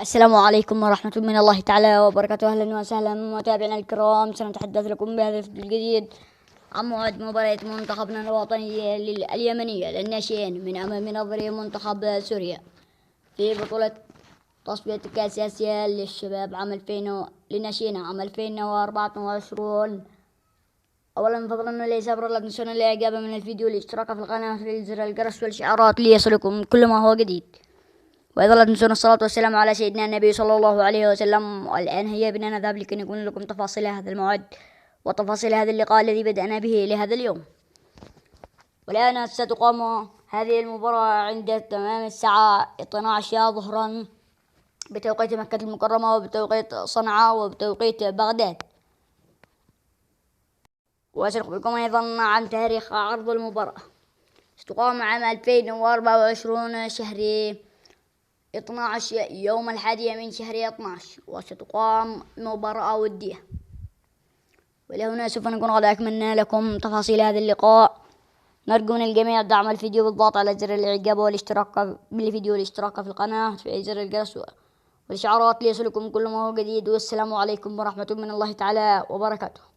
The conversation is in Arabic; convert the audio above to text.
السلام عليكم ورحمة من الله تعالى وبركاته. أهلا وسهلا متابعينا الكرام، سنتحدث لكم بهذا الفيديو الجديد عن موعد مباراة منتخبنا الوطني اليمنية للناشئين من أمام نظر منتخب سوريا في بطولة تصفية كأس آسيا للشباب عام 2000 للناشئين عام 2024. أولا فضلا وليس أمرا لا تنسون الإعجاب من الفيديو، الاشتراك في القناة وتفعيل زر الجرس والإشعارات ليصلكم كل ما هو جديد. وأيضا لا تنسون الصلاة والسلام على سيدنا النبي صلى الله عليه وسلم. والآن هيا بنا نذهب لكي نكون لكم تفاصيل هذا الموعد وتفاصيل هذا اللقاء الذي بدأنا به لهذا اليوم. والآن ستقام هذه المباراة عند تمام الساعة 12 ظهرا بتوقيت مكة المكرمة وبتوقيت صنعاء وبتوقيت بغداد. وسنخبركم أيضا عن تاريخ عرض المباراة. ستقام عام 2024 شهر 12 يوم 1 من شهر 12، وستقام مباراة ودية. ولهنا سوف نكون قد أكملنا لكم تفاصيل هذا اللقاء. نرجو من الجميع دعم الفيديو بالضغط على زر الإعجاب والاشتراك بالفيديو والاشتراك في القناة وتفعيل زر الجرس والإشعارات ليصلكم كل ما هو جديد. والسلام عليكم ورحمة من الله تعالى وبركاته.